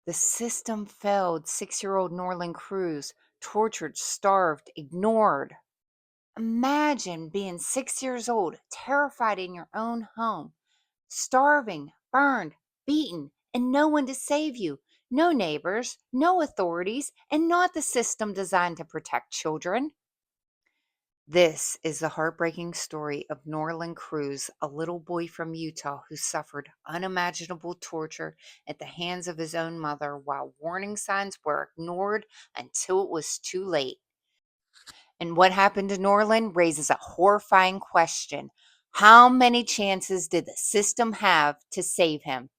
The system failed 6-year-old Norlin Cruz, tortured, starved, ignored. Imagine being 6 years old, terrified in your own home, starving, burned, beaten, and no one to save you. No neighbors, no authorities, and not the system designed to protect children. This is the heartbreaking story of Norlin Cruz, a little boy from Utah who suffered unimaginable torture at the hands of his own mother while warning signs were ignored until it was too late. And what happened to Norlin raises a horrifying question. How many chances did the system have to save him?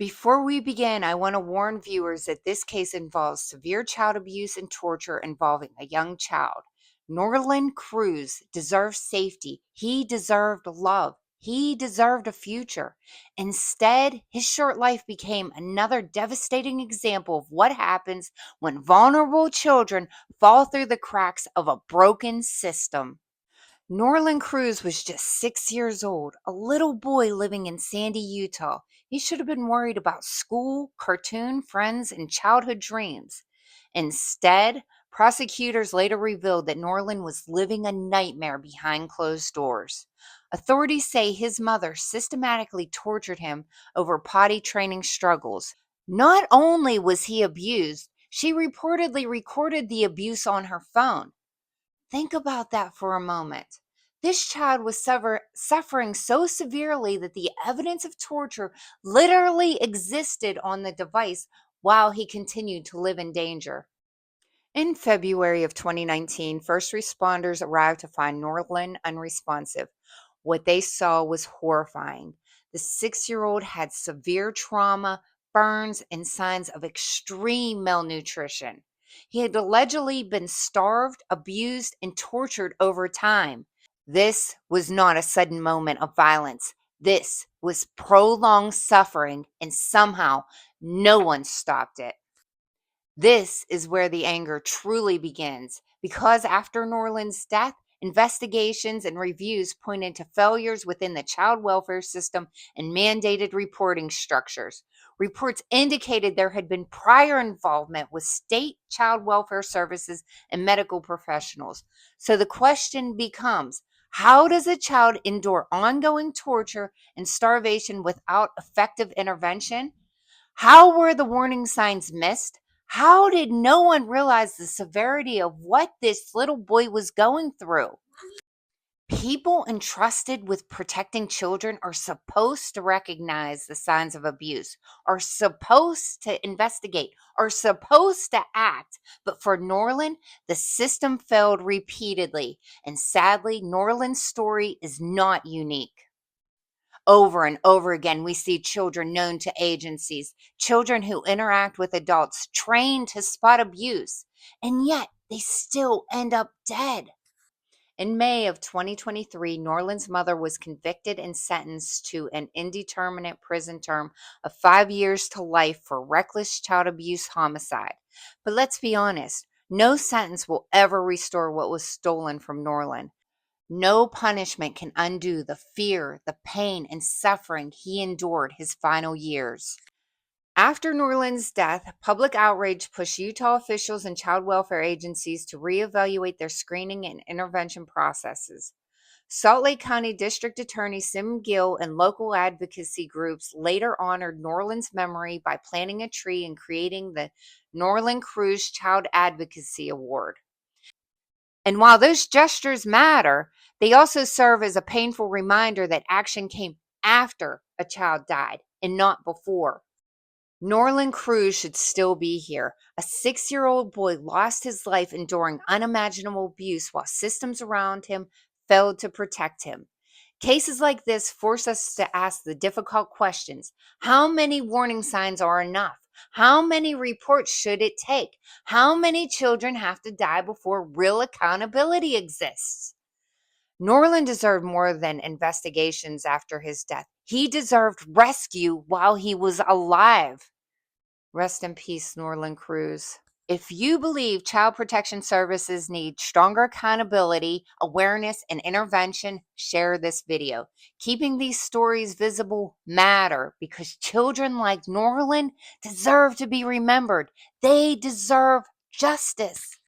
Before we begin, I want to warn viewers that this case involves severe child abuse and torture involving a young child. Norlin Cruz deserved safety. He deserved love. He deserved a future. Instead, his short life became another devastating example of what happens when vulnerable children fall through the cracks of a broken system. Norlin Cruz was just 6 years old, a little boy living in Sandy, Utah. He should have been worried about school, cartoon, friends, and childhood dreams. Instead, prosecutors later revealed that Norlin was living a nightmare behind closed doors. Authorities say his mother systematically tortured him over potty training struggles. Not only was he abused, she reportedly recorded the abuse on her phone. Think about that for a moment. This child was suffering so severely that the evidence of torture literally existed on the device while he continued to live in danger. In February of 2019, first responders arrived to find Norlin unresponsive. What they saw was horrifying. The 6-year-old had severe trauma, burns, and signs of extreme malnutrition. He had allegedly been starved, abused, and tortured over time. This was not a sudden moment of violence. This was prolonged suffering, and somehow no one stopped it. This is where the anger truly begins, because after Norlin's death, investigations and reviews pointed to failures within the child welfare system and mandated reporting structures. Reports indicated there had been prior involvement with state child welfare services and medical professionals. So the question becomes, how does a child endure ongoing torture and starvation without effective intervention? How were the warning signs missed? How did no one realize the severity of what this little boy was going through? People entrusted with protecting children are supposed to recognize the signs of abuse, are supposed to investigate, are supposed to act. But for Norlin, the system failed repeatedly. And sadly, Norlin's story is not unique. Over and over again, we see children known to agencies, children who interact with adults trained to spot abuse, and yet they still end up dead. In May of 2023, Norlin's mother was convicted and sentenced to an indeterminate prison term of 5 years to life for reckless child abuse homicide. But let's be honest, no sentence will ever restore what was stolen from Norlin. No punishment can undo the fear, the pain, and suffering he endured his final years. After Norlin's death, public outrage pushed Utah officials and child welfare agencies to reevaluate their screening and intervention processes. Salt Lake County District Attorney Sim Gill and local advocacy groups later honored Norlin's memory by planting a tree and creating the Norlin Cruz Child Advocacy Award. And while those gestures matter, they also serve as a painful reminder that action came after a child died and not before. Norlin Cruz should still be here. A 6-year-old boy lost his life enduring unimaginable abuse while systems around him failed to protect him. Cases like this force us to ask the difficult questions. How many warning signs are enough? How many reports should it take? How many children have to die before real accountability exists? Norlin deserved more than investigations after his death. He deserved rescue while he was alive. Rest in peace, Norlin Cruz. If you believe child protection services need stronger accountability, awareness, and intervention, share this video. Keeping these stories visible matter because children like Norlin deserve to be remembered. They deserve justice.